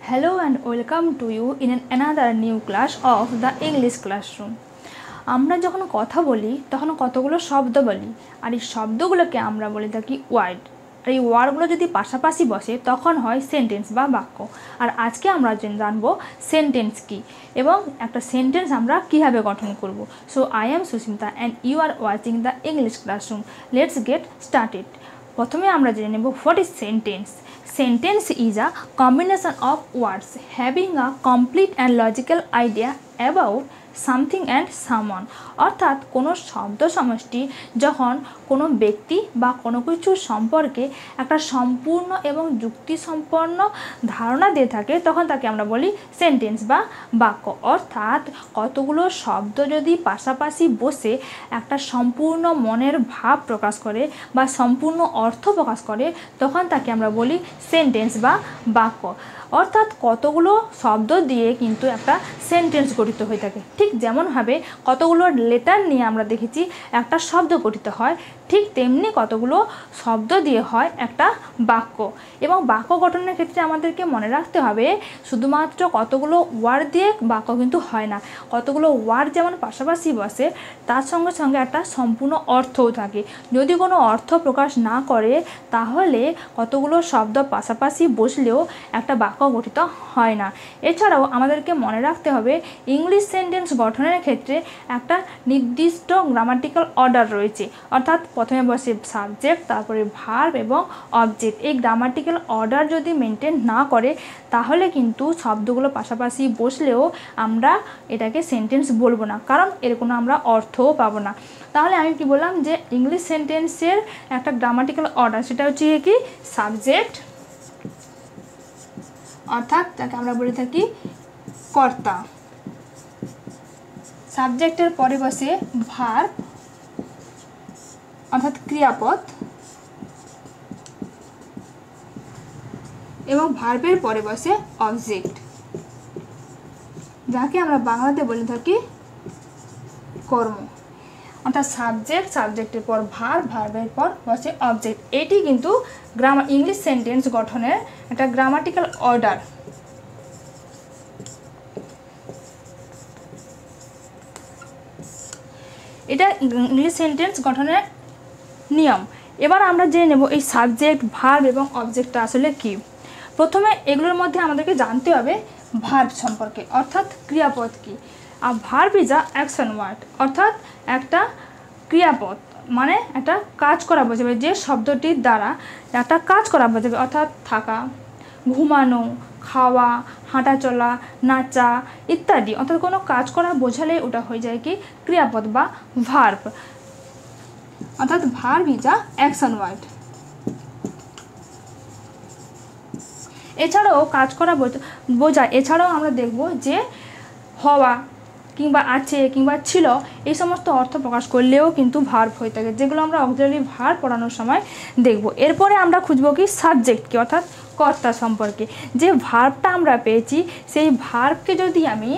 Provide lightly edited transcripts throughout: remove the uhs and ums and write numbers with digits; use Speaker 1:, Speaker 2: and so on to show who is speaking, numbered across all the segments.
Speaker 1: Hello and welcome to you in another new class of the English classroom. আমরা যখন কথা বলি তখন কতগুলো শব্দ বলি আর এই শব্দগুলোকে আমরা বলে থাকি ওয়ার্ড। আর এই ওয়ার্ডগুলো যদি পাশাপাশি বসে তখন হয় সেন্টেন্স বা বাক্য। আর আজকে আমরা জানবো সেন্টেন্স কি এবং একটা সেন্টেন্স আমরা কিভাবে গঠন করব। So I am Susmita and you are watching the English classroom. Let's get started. প্রথমে আমরা জেনে নেব what is sentence. Sentence is a combination of words having a complete and logical idea about something and someone। অর্থাৎ কোনো শব্দ সমষ্টি যখন কোনো ব্যক্তি বা কোনো কিছু সম্পর্কে একটা সম্পূর্ণ এবং যুক্তিসম্পন্ন ধারণা দিয়ে থাকে তখন তাকে আমরা বলি সেন্টেন্স বা বাক্য। অর্থাৎ কতগুলো শব্দ যদি পাশাপাশি বসে একটা সম্পূর্ণ মনের ভাব প্রকাশ করে বা সম্পূর্ণ অর্থ প্রকাশ করে তখন তাকে আমরা বলি সেন্টেন্স বা বাক্য। অর্থাৎ কতগুলো শব্দ দিয়ে কিন্তু একটা সেন্টেন্স গঠিত হয়ে থাকে। ঠিক যেমনভাবে কতগুলো লেটার নিয়ে আমরা দেখেছি একটা শব্দ গঠিত হয়, ঠিক তেমনি কতগুলো শব্দ দিয়ে হয় একটা বাক্য। এবং বাক্য গঠনের ক্ষেত্রে আমাদেরকে মনে রাখতে হবে শুধুমাত্র কতগুলো ওয়ার্ড দিয়ে বাক্য কিন্তু হয় না। কতগুলো ওয়ার্ড যেমন পাশাপাশি বসে তার সঙ্গে সঙ্গে একটা সম্পূর্ণ অর্থও থাকে। যদি কোনো অর্থ প্রকাশ না করে তাহলে কতগুলো শব্দ পাশাপাশি বসলেও একটা বাক্য গঠিত হয় না। এছাড়াও আমাদেরকে মনে রাখতে হবে ইংলিশ সেন্টেন্স গঠনের ক্ষেত্রে একটা নির্দিষ্ট গ্রামাটিক্যাল অর্ডার রয়েছে। অর্থাৎ প্রথমে বসে সাবজেক্ট, তারপরে ভার্ব এবং অবজেক্ট। এই গ্রামাটিক্যাল অর্ডার যদি মেনটেন না করে তাহলে কিন্তু শব্দগুলো পাশাপাশি বসলেও আমরা এটাকে সেন্টেন্স বলবো না, কারণ এর কোনো আমরা অর্থও পাবো না। তাহলে আমি কি বললাম যে ইংলিশ সেন্টেন্সের একটা গ্রামাটিক্যাল অর্ডার, সেটা হচ্ছে কি সাবজেক্ট, অর্থাৎ তাকে আমরা বলে থাকি কর্তা। সাবজেক্টের পরে বসে ভার্ব অর্থাৎ ক্রিয়াপদ এবং ভার্বের পরে বসে অবজেক্ট, যাকে আমরা বাংলাতে বলে থাকি কর্ম। অর্থাৎ সাবজেক্টের পর ভার্বের পর বসে অবজেক্ট। এটি কিন্তু ইংলিশ সেন্টেন্স গঠনের একটা গ্রামাটিক্যাল অর্ডার। এটা ইংলিশ সেন্টেন্স গঠনের নিয়ম। এবার আমরা জেনে নেব এই সাবজেক্ট, ভার্ব এবং অবজেক্টটা আসলে কি। প্রথমে এগুলোর মধ্যে আমাদেরকে জানতে হবে ভার্ব সম্পর্কে, অর্থাৎ ক্রিয়াপদ কি। আর verb is a action word, অর্থাৎ একটা ক্রিয়াপদ মানে একটা কাজ করা বোঝাবে, যে শব্দটির দ্বারা একটা কাজ করা বোঝাবে। অর্থাৎ থাকা, ঘুমানো, খাওয়া, হাঁটা চলা, নাচা ইত্যাদি। অর্থাৎ কোনো কাজ করা বোঝালে ওটা হয়ে যায় কি ক্রিয়াপদ বা ভার্ব। অর্থাৎ verb is a action word. এছাড়াও কাজ করা বোঝায়। এছাড়াও আমরা দেখব যে হওয়া কিংবা আছে কিংবা ছিল এই সমস্ত অর্থ প্রকাশ করলেও কিন্তু ভার্ব হয়ে থাকে, যেগুলো আমরা অক্সিলারি ভার্ব পড়ানোর সময় দেখব। এরপরে আমরা খুঁজব কি সাবজেক্টকে, অর্থাৎ কর্তা সম্পর্কে। যে ভার্বটা আমরা পেয়েছি সেই ভার্বকে যদি আমি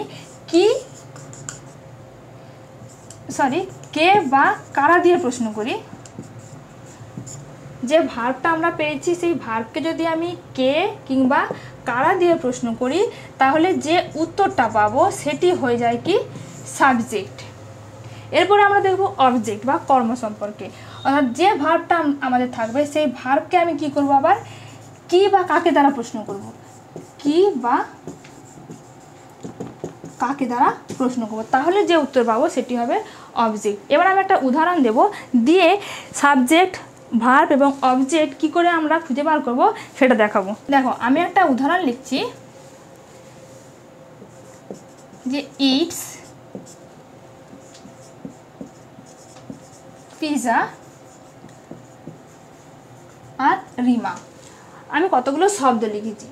Speaker 1: কে বা কারা দিয়ে প্রশ্ন করি, যে ভার্বটা আমরা পেয়েছি সেই ভার্বকে যদি আমি কে কিংবা কারা দিয়ে প্রশ্ন করি তাহলে যে উত্তরটা পাবো সেটি হয়ে যায় কি সাবজেক্ট। এরপরে আমরা দেখব অবজেক্ট বা কর্ম সম্পর্কে। অর্থাৎ যে ভার্বটা আমাদের থাকবে সেই ভার্বকে আমি কি করব, আবার কি বা কাকে দ্বারা প্রশ্ন করব, কি বা কাকে দ্বারা প্রশ্ন করব, তাহলে যে উত্তর পাবো সেটি হবে অবজেক্ট। এবার আমি একটা উদাহরণ দেব, দিয়ে সাবজেক্ট, ভার্ব এবং অবজেক্ট কি করে আমরা খুঁজে বার করব সেটা দেখাবো। দেখো আমি একটা উদাহরণ লিখছি যে ইটস পিজা আর রিমা। আমি কতগুলো শব্দ লিখেছি।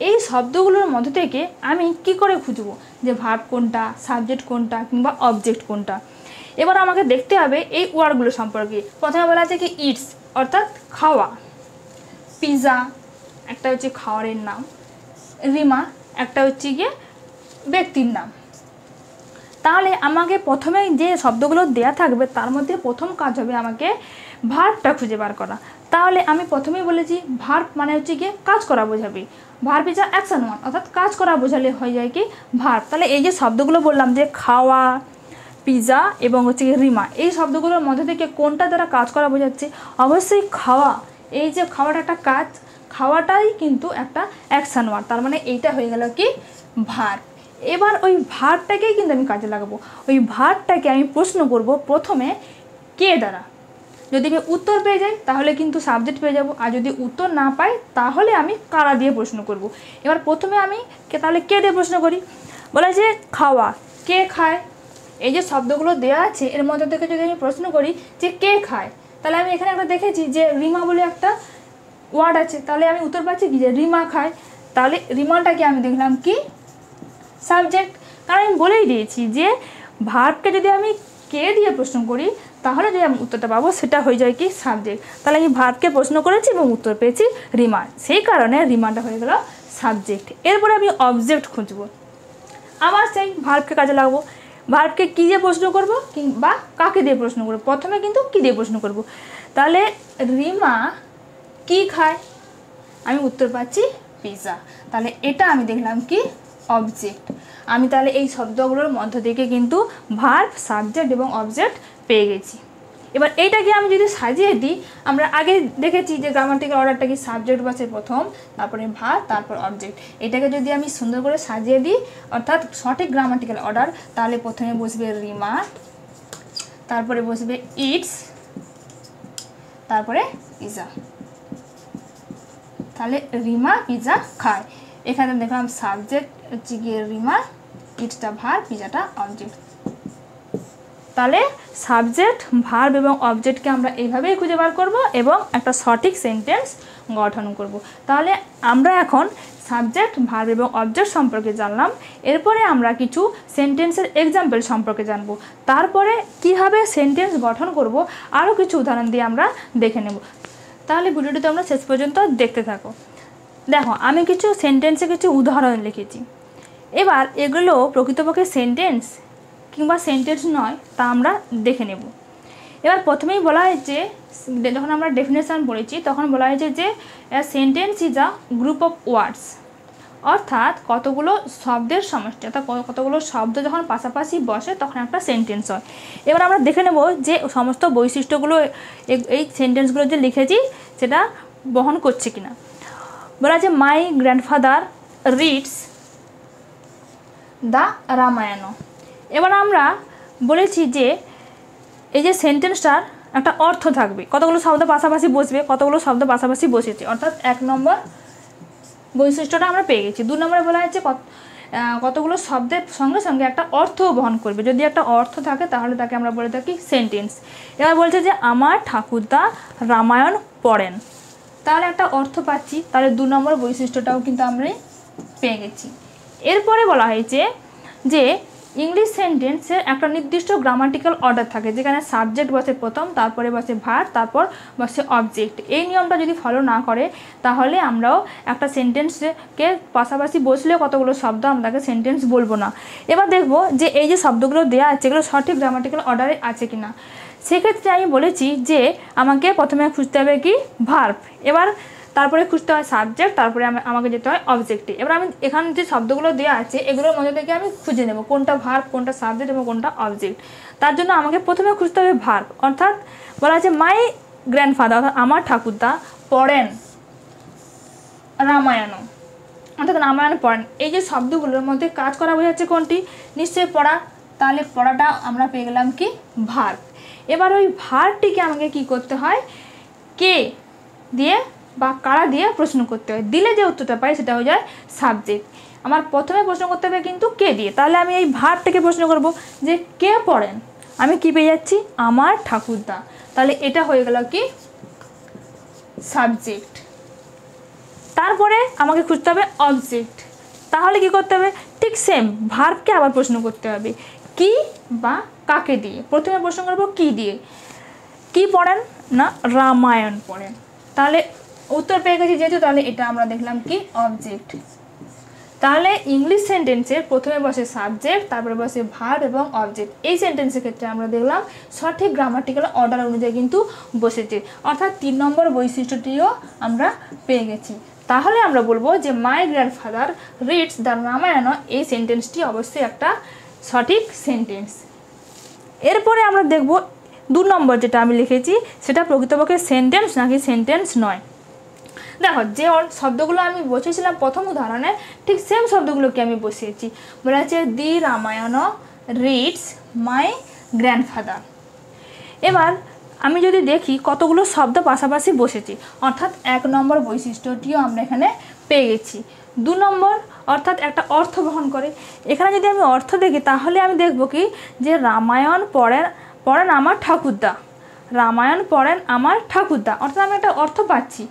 Speaker 1: এই শব্দগুলোর মধ্যে থেকে আমি কি করে খুঁজব যে ভার্ব কোনটা, সাবজেক্ট কোনটা কিংবা অবজেক্ট কোনটা। এবার আমাকে দেখতে হবে এই ওয়ার্ডগুলো সম্পর্কে। প্রথমে বলা আছে কি ইটস অর্থাৎ খাওয়া, পিজা একটা হচ্ছে খাওয়ারের নাম, রিমা একটা হচ্ছে গিয়ে ব্যক্তির নাম। তাহলে আমাকে প্রথমে যে শব্দগুলো দেয়া থাকবে তার মধ্যে প্রথম কাজ হবে আমাকে ভার্বটা খুঁজে বার করা। তাহলে আমি প্রথমেই বলেছি ভার্ব মানে হচ্ছে গিয়ে কাজ করা বোঝাবে, ভার্ব ইজ অ্যাকশন ওয়ান, অর্থাৎ কাজ করা বোঝালে হয়ে যায় কি ভার্ব। তাহলে এই যে শব্দগুলো বললাম যে খাওয়া, পিজা এবং হচ্ছে রিমা, এই শব্দগুলোর মধ্যে থেকে কোনটা দ্বারা কাজ করা বোঝাচ্ছে? অবশ্যই খাওয়া। এই যে খাওয়াটা একটা কাজ, খাওয়াটাই কিন্তু একটা অ্যাকশন ওয়ার্ড, তার মানে এইটা হয়ে গেল কি ভার্ব। এবার ওই ভার্বটাকেই কিন্তু আমি কাজে লাগাবো। ওই ভার্বটাকে আমি প্রশ্ন করব প্রথমে কে দ্বারা। যদি আমি উত্তর পেয়ে যাই তাহলে কিন্তু সাবজেক্ট পেয়ে যাব, আর যদি উত্তর না পাই তাহলে আমি কারা দিয়ে প্রশ্ন করব। এবার প্রথমে আমি তাহলে কে দিয়ে প্রশ্ন করি। বলা যে খাওয়া, কে খায়? এই যে শব্দগুলো দেওয়া আছে এর মধ্যে থেকে যদি আমি প্রশ্ন করি যে কে খায়, তাহলে আমি এখানে একটা দেখেছি যে রিমা বলে একটা ওয়ার্ড আছে, তাহলে আমি উত্তর পাচ্ছি কি যে রিমা খায়। তাহলে রিমাটাকে আমি দেখলাম কি সাবজেক্ট, কারণ আমি বলেই দিয়েছি যে ভার্বকে যদি আমি কে দিয়ে প্রশ্ন করি তাহলে যে আমি উত্তরটা পাবো সেটা হয়ে যায় কি সাবজেক্ট। তাহলে আমি ভার্বকে প্রশ্ন করেছি এবং উত্তর পেয়েছি রিমা, সেই কারণে রিমাটা হয়ে গেল সাবজেক্ট। এরপরে আমি অবজেক্ট খুঁজবো, আবার সেই ভার্বকে কাজে লাগাবো। ভার্বকে কী দিয়ে প্রশ্ন করব কিংবা কাকে দিয়ে প্রশ্ন করব? প্রথমে কিন্তু কী দিয়ে প্রশ্ন করব। তাহলে রিমা কি খায়? আমি উত্তর পাচ্ছি পিৎজা। তাহলে এটা আমি দেখলাম কি অবজেক্ট। আমি তাহলে এই শব্দগুলোর মধ্য থেকে কিন্তু ভার্ব, সাবজেক্ট এবং অবজেক্ট পেয়ে গেছি। এবার এইটাকে আমি যদি সাজিয়ে দিই, আমরা আগে দেখেছি যে গ্রামাটিক্যাল অর্ডারটা কি সাবজেক্ট বসে প্রথম, তারপরে ভার্ব, তারপর অবজেক্ট। এটাকে যদি আমি সুন্দর করে সাজিয়ে দিই অর্থাৎ সঠিক গ্রামাটিক্যাল অর্ডার, তাহলে প্রথমে বসবে রিমা, তারপরে বসবে ইটস, তারপরে পিৎজা। তাহলে রিমা পিৎজা খায়। এখানে দেখলাম সাবজেক্ট হচ্ছে গিয়ে রিমা, ইটসটা ভার্ব, পিৎজাটা অবজেক্ট। তাহলে সাবজেক্ট, ভার্ব এবং অবজেক্টকে আমরা এইভাবেই খুঁজে বার করব এবং একটা সঠিক সেন্টেন্স গঠন করব। তাহলে আমরা এখন সাবজেক্ট, ভার্ব এবং অবজেক্ট সম্পর্কে জানলাম। এরপরে আমরা কিছু সেন্টেন্সের এক্সাম্পল সম্পর্কে জানব। তারপরে কীভাবে সেন্টেন্স গঠন করব আরও কিছু উদাহরণ দিয়ে আমরা দেখে নেব। তাহলে ভিডিওটি তোমরা শেষ পর্যন্ত দেখতে থাকো। দেখো, আমি কিছু সেন্টেন্সে কিছু উদাহরণ লিখেছি। এবার এগুলো প্রকৃতপক্ষে সেন্টেন্স কিংবা সেন্টেন্স নয় তা আমরা দেখে নেব। এবার প্রথমেই বলা হয়েছে, যখন আমরা ডেফিনেশন পড়েছি তখন বলা হয়েছে যে sentence is a group of words, অর্থাৎ কতগুলো শব্দের সমষ্টি, অর্থাৎ কতগুলো শব্দ যখন পাশাপাশি বসে তখন একটা সেন্টেন্স হয়। এবার আমরা দেখে নেব যে সমস্ত বৈশিষ্ট্যগুলো এই সেন্টেন্সগুলো যে লিখেছি সেটা বহন করছে কিনা। বলা আছে my grandfather reads the Ramayana. এবার আমরা বলেছি যে এই যে সেন্টেন্সটার একটা অর্থ থাকবে, কতগুলো শব্দ পাশাপাশি বসবে, কতগুলো শব্দ পাশাপাশি বসেছে, অর্থাৎ 1 নম্বর বৈশিষ্ট্যটা আমরা পেয়ে গেছি। 2 নম্বরে বলা হয়েছে কতগুলো শব্দের সঙ্গে সঙ্গে একটা অর্থও বহন করবে। যদি একটা অর্থ থাকে তাহলে তাকে আমরা বলে থাকি সেন্টেন্স। এবার বলছে যে আমার ঠাকুরদা রামায়ণ পড়েন, তাহলে একটা অর্থ পাচ্ছি, তাহলে 2 নম্বর বৈশিষ্ট্যটাও কিন্তু আমরা পেয়ে গেছি। এরপরে বলা হয়েছে যে ইংলিশ সেন্টেন্সের একটা নির্দিষ্ট গ্রামাটিক্যাল অর্ডার থাকে, যেখানে সাবজেক্ট বসে প্রথম, তারপরে বসে ভার্ব, তারপর বসে অবজেক্ট। এই নিয়মটা যদি ফলো না করে তাহলে আমরাও একটা সেন্টেন্সকে পাশাপাশি বসলেও কতগুলো শব্দ আমরা তাকে সেন্টেন্স বলবো না। এবার দেখব যে এই যে শব্দগুলো দেওয়া আছে এগুলো সঠিক গ্রামাটিক্যাল অর্ডারে আছে কিনা। সেক্ষেত্রে আমি বলেছি যে আমাকে প্রথমে খুঁজতে হবে কি ভার্ব, এবার তারপরে খুঁজতে হয় সাবজেক্ট, তারপরে আমাকে যেতে হয় অবজেক্টে। এবার আমি এখানে যে শব্দগুলো দেওয়া আছে এগুলোর মধ্যে থেকে আমি খুঁজে নেব কোনটা ভার্ব, কোনটা সাবজেক্ট এবং কোনটা অবজেক্ট। তার জন্য আমাকে প্রথমে খুঁজতে হবে ভার্ব, অর্থাৎ বলা আছে মাই গ্র্যান্ডফাদার, অর্থাৎ আমার ঠাকুরদা পড়েন রামায়ণ, অর্থাৎ রামায়ণ পড়েন। এই যে শব্দগুলোর মধ্যে কাজ করা বোঝাচ্ছে কোনটি? নিশ্চয়ই পড়া। তাহলে পড়াটা আমরা পেয়ে গেলাম কি ভার্ব। এবার ওই ভার্বটিকে আমাকে কি করতে হয়? কে দিয়ে বা কারা দিয়ে প্রশ্ন করতে হয়, দিলে যে উত্তরটা পাই সেটা হয়ে যায় সাবজেক্ট। আমার প্রথমে প্রশ্ন করতে হবে কিন্তু কে দিয়ে, তাহলে আমি এই ভার্ব থেকে প্রশ্ন করব যে কে পড়েন, আমি কি পেয়ে যাচ্ছি? আমার ঠাকুরদা। তাহলে এটা হয়ে গেল কি সাবজেক্ট। তারপরে আমাকে খুঁজতে হবে অবজেক্ট, তাহলে কি করতে হবে? ঠিক সেম ভার্বকে আবার প্রশ্ন করতে হবে কি বা কাকে দিয়ে। প্রথমে প্রশ্ন করব কি দিয়ে, কি পড়েন? না রামায়ণ পড়েন। তাহলে উত্তর পেয়ে গেছি যেহেতু, তাহলে এটা আমরা দেখলাম কি অবজেক্ট। তাহলে ইংলিশ সেন্টেন্সের প্রথমে বসে সাবজেক্ট, তারপরে বসে ভার্ব এবং অবজেক্ট। এই সেন্টেন্সের ক্ষেত্রে আমরা দেখলাম সঠিক গ্রামাটিক্যাল অর্ডার অনুযায়ী কিন্তু বসেছে, অর্থাৎ 3 নম্বর বৈশিষ্ট্যটিও আমরা পেয়ে গেছি। তাহলে আমরা বলবো যে my grandfather reads the Ramayana, এই সেন্টেন্সটি অবশ্যই একটা সঠিক সেন্টেন্স। এরপরে আমরা দেখব 2 নম্বর যেটা আমি লিখেছি সেটা প্রকৃতপক্ষে সেন্টেন্স নাকি সেন্টেন্স নয়। দেখো, যে শব্দগুলো আমি বসিয়েছিলাম প্রথম উদাহরণে ঠিক সেম শব্দগুলোকে আমি বসিয়েছি। বলা আছে দি রামায়ণ রিডস মাই গ্র্যান্ডফাদার। এবার আমি যদি দেখি কতগুলো শব্দ পাশাপাশি বসেছি, অর্থাৎ 1 নম্বর বৈশিষ্ট্যটিও আমরা এখানে পেয়ে গেছি। 2 নম্বর অর্থাৎ একটা অর্থ বহন করে। এখানে যদি আমি অর্থ দেখি তাহলে আমি দেখব কি যে রামায়ণ পড়েন আমার ঠাকুরদা, রামায়ণ পড়েন আমার ঠাকুরদা, অর্থাৎ আমি একটা অর্থ পাচ্ছি।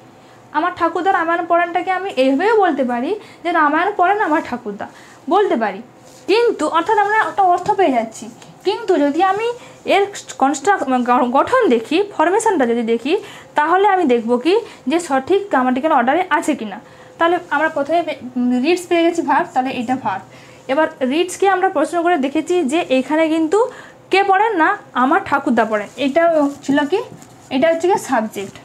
Speaker 1: আমার ঠাকুরদা রামায়ণ পড়েনটাকে আমি এইভাবেও বলতে পারি যে রামায়ণ পড়েন আমার ঠাকুরদা বলতে পারি, কিন্তু অর্থাৎ আমরা একটা অর্থ পেয়ে যাচ্ছি। কিন্তু যদি আমি এর গঠন দেখি, ফরমেশনটা যদি দেখি, তাহলে আমি দেখব কি যে সঠিক গ্রামাটিক্যাল অর্ডারে আছে কিনা। তাহলে আমরা প্রথমে রিডস পেয়ে গেছি ভার্ব, তাহলে এটা ভার্ব। এবার রিডসকে আমরা প্রশ্ন করে দেখেছি যে এইখানে কিন্তু কে পড়েন না, আমার ঠাকুরদা পড়েন, এটা ছিল কি, এটা হচ্ছে কি সাবজেক্ট।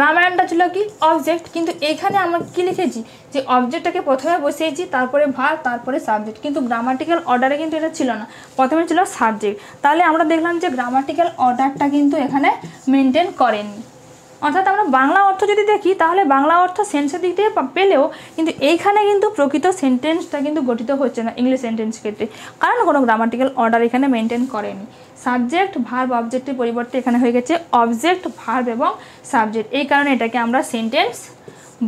Speaker 1: রামায়ণটা ছিল কি অবজেক্ট, কিন্তু এইখানে আমরা কি লিখেছি যে অবজেক্টটাকে প্রথমে বসিয়েছি, তারপরে ভার্ব, তারপরে সাবজেক্ট, কিন্তু গ্রামাটিক্যাল অর্ডারে কিন্তু এটা ছিল না, প্রথমে ছিল সাবজেক্ট। তাহলে আমরা দেখলাম যে গ্রামাটিক্যাল অর্ডারটা কিন্তু এখানে মেনটেন করেনি। অর্থাৎ আমরা বাংলা অর্থ যদি দেখি তাহলে বাংলা অর্থ সেন্সের দিক থেকে পেলেও কিন্তু এইখানে কিন্তু প্রকৃত সেন্টেন্সটা কিন্তু গঠিত হচ্ছে না ইংলিশ সেন্টেন্স ক্ষেত্রে, কারণ কোনো গ্রামাটিক্যাল অর্ডার এখানে মেনটেন করেনি। সাবজেক্ট ভার্ব অবজেক্টের পরিবর্তে এখানে হয়ে গেছে অবজেক্ট ভার্ব এবং সাবজেক্ট, এই কারণে এটাকে আমরা সেন্টেন্স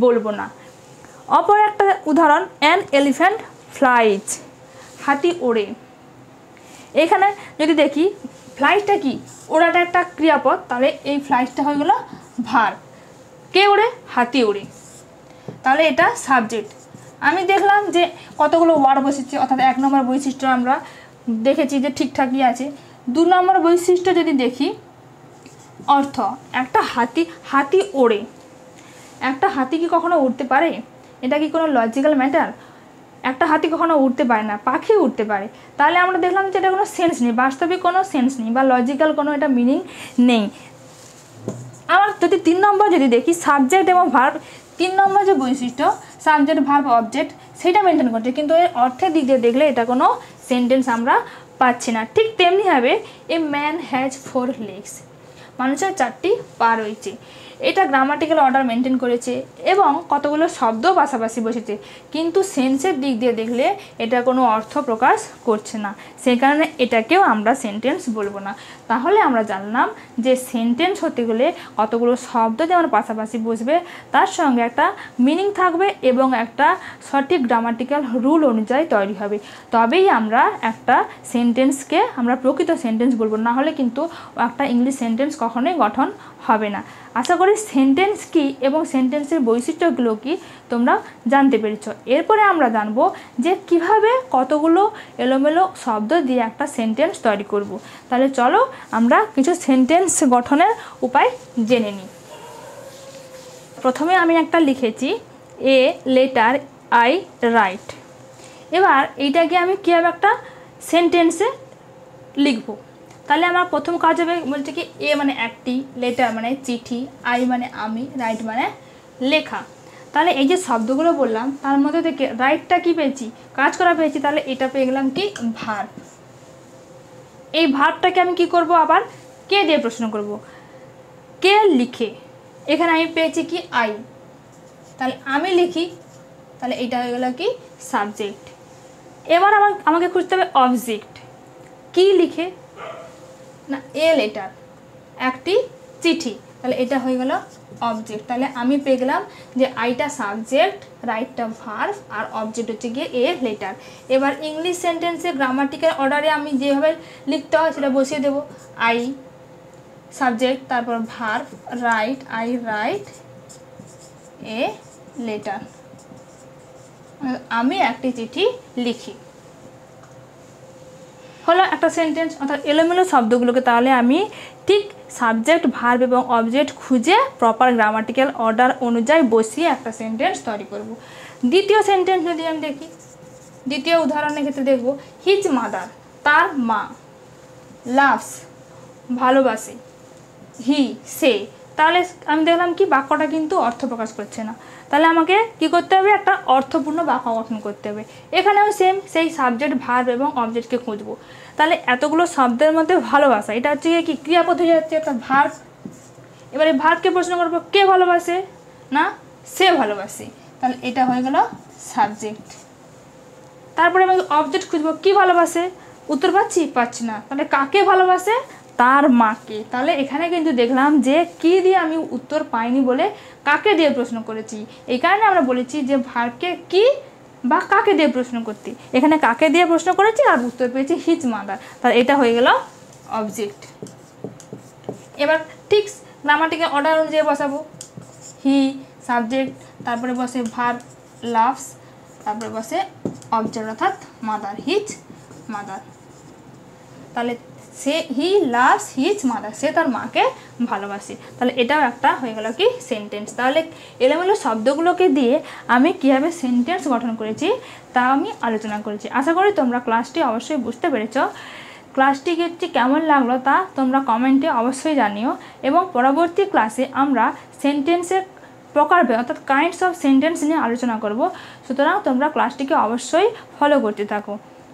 Speaker 1: বলবো না। অপর একটা উদাহরণ, অ্যান এলিফ্যান্ট ফ্লাইজ, হাতি ওড়ে। এখানে যদি দেখি ফ্লাইজটা কি, ওড়াটা একটা ক্রিয়াপদ, তাহলে এই ফ্লাইজটা হয়ে গেল ভার্ব। কে ওড়ে, হাতি ওড়ে, তাহলে এটা সাবজেক্ট। আমি দেখলাম যে কতগুলো ওয়ার্ড বসেছে, অর্থাৎ 1 নম্বর বৈশিষ্ট্য আমরা দেখেছি যে ঠিকঠাকই আছে। 2 নম্বর বৈশিষ্ট্য যদি দেখি অর্থ, একটা হাতি ওড়ে, একটা হাতি কি কখনো উড়তে পারে? এটা কি কোনো লজিক্যাল ম্যাটার? একটা হাতি কখনো উঠতে পারে না, পাখি উঠতে পারে। তাহলে আমরা দেখলাম যে এটা কোনো সেন্স নেই, বাস্তবিক কোনো সেন্স নেই বা লজিক্যাল কোনো এটা মিনিং নেই। আবার যদি 3 নম্বর যদি দেখি সাবজেক্ট এবং ভার্ব, 3 নম্বর যে বৈশিষ্ট্য সাবজেক্ট ভার্ব অবজেক্ট সেটা মেনটেন করছে, কিন্তু এর অর্থের দিক দিয়ে দেখলে এটা কোনো সেন্টেন্স আমরা পাচ্ছি না। ঠিক তেমনিভাবে এ ম্যান হ্যাজ 4 legs, মানুষের 4টি পা রয়েছে, এটা গ্রামাটিক্যাল অর্ডার মেনটেন করেছে এবং কতগুলো শব্দ পাশাপাশি বসেছে, কিন্তু সেন্সের দিক দিয়ে দেখলে এটা কোনো অর্থ প্রকাশ করছে না, সেই কারণে এটাকেও আমরা সেন্টেন্স বলবো না। তাহলে আমরা জানলাম যে সেন্টেন্স হতে গেলে কতগুলো শব্দ যেমন পাশাপাশি বসবে, তার সঙ্গে একটা মিনিং থাকবে এবং একটা সঠিক গ্রামাটিক্যাল রুল অনুযায়ী তৈরি হবে, তবেই আমরা একটা সেন্টেন্সকে আমরা প্রকৃত সেন্টেন্স বলবো, না হলে কিন্তু একটা ইংলিশ সেন্টেন্স কখনোই গঠন হবে না। আশা করি সেন্টেন্স কি এবং সেন্টেন্সের বৈশিষ্ট্যগুলো কি তোমরা জানতে পেরেছ। এরপরে আমরা জানবো যে কিভাবে কতগুলো এলোমেলো শব্দ দিয়ে একটা সেন্টেন্স তৈরি করব। তাহলে চলো আমরা কিছু সেন্টেন্স গঠনের উপায় জেনে নিই। প্রথমে আমি একটা লিখেছি এ লেটার আই রাইট। এবার এইটাকে আমি কীভাবে একটা সেন্টেন্সে লিখব, তাহলে আমার প্রথম কাজ হবে, বলছে কি এ মানে একটি, লেটার মানে চিঠি, আই মানে আমি, রাইট মানে লেখা। তাহলে এই যে শব্দগুলো বললাম তার মধ্যে থেকে রাইটটা কি পেয়েছি, কাজ করা পেয়েছি, তাহলে এটা পেয়ে গেলাম কি ভার্ব। এই ভার্বটাকে আমি কি করব, আবার কে দিয়ে প্রশ্ন করব, কে লিখে, এখানে আমি পেয়েছি কি আই, তাহলে আমি লিখি, তাহলে এটা হয়ে গেল কি সাবজেক্ট। এবার আমাকে খুঁজতে হবে অবজেক্ট, কি লিখে না এ লেটার, একটি চিঠি, তাহলে এটা হয়ে গেল অবজেক্ট। তাহলে আমি পেয়ে গেলাম যে আইটা সাবজেক্ট, রাইটটা ভার্ব আর অবজেক্ট হচ্ছে গিয়ে এ লেটার। এবার ইংলিশ সেন্টেন্সে গ্রামাটিক্যাল অর্ডারে আমি যেভাবে লিখতে হয় সেটা বসিয়ে দেব, আই সাবজেক্ট, তারপর verb right, I write a letter, আমি একটি চিঠি লিখি, হলো একটা সেন্টেন্স। অর্থাৎ এলোমেলো শব্দগুলোকে তাহলে আমি ঠিক সাবজেক্ট ভার্ব এবং অবজেক্ট খুঁজে প্রপার গ্রামাটিক্যাল অর্ডার অনুযায়ী বসিয়ে একটা সেন্টেন্স তৈরি করব। দ্বিতীয় সেন্টেন্স যদি আমি দেখি, দ্বিতীয় উদাহরণের ক্ষেত্রে দেখব হিজ মাদার, তার মা, লাভস ভালোবাসে, হি সে, তাহলে আমি দেখলাম কি বাক্যটা কিন্তু অর্থ প্রকাশ করছে না। তাহলে আমাকে কি করতে হবে, একটা অর্থপূর্ণ বাক্য গঠন করতে হবে। এখানেও সেম, সেই সাবজেক্ট ভার্ব এবং অবজেক্টকে খুঁজবো। তাহলে এতগুলো শব্দের মধ্যে ভালোবাসা, এটা হচ্ছে কি ক্রিয়াপদ হয়ে যাচ্ছে, একটা ভার্ব। এবারে ভার্বকে প্রশ্ন করবো কে ভালোবাসে, না সে ভালোবাসে, তাহলে এটা হয়ে গেল সাবজেক্ট। তারপরে আমি অবজেক্ট খুঁজবো, কি ভালোবাসে, উত্তর পাচ্ছি না, তাহলে কাকে ভালোবাসে, তার মাকে। তাহলে এখানে কিন্তু দেখলাম যে কি দিয়ে আমি উত্তর পাইনি বলে কাকে দিয়ে প্রশ্ন করেছি। এই কারণে আমরা বলেছি যে ভার্বকে কি বা কাকে দিয়ে প্রশ্ন করতে, এখানে কাকে দিয়ে প্রশ্ন করেছি আর উত্তর পেয়েছি হিজ মাদার, তাহলে এটা হয়ে গেল অবজেক্ট। এবার ঠিক গ্রামাটিক্যাল অর্ডার অনুযায়ী বসাবো, হি সাবজেক্ট, তারপরে বসে ভার্ব লাভস, তারপরে বসে অবজেক্ট অর্থাৎ মাদার, হিজ মাদার। তাহলে সে হি লাভস হিজ মাদার, সে তার মাকে ভালোবাসে। তাহলে এটাও একটা হয়ে গেল কি সেন্টেন্স। তাহলে এলোমেলো শব্দগুলোকে দিয়ে আমি কীভাবে সেন্টেন্স গঠন করেছি তা আমি আলোচনা করেছি। আশা করি তোমরা ক্লাসটি অবশ্যই বুঝতে পেরেছ। ক্লাসটি কেমন লাগলো তা তোমরা কমেন্টে অবশ্যই জানিও, এবং পরবর্তী ক্লাসে আমরা সেন্টেন্সের প্রকারভেদ অর্থাৎ কাইন্ডস অফ সেন্টেন্স নিয়ে আলোচনা করব। সুতরাং তোমরা ক্লাসটিকে অবশ্যই ফলো করতে থাকো।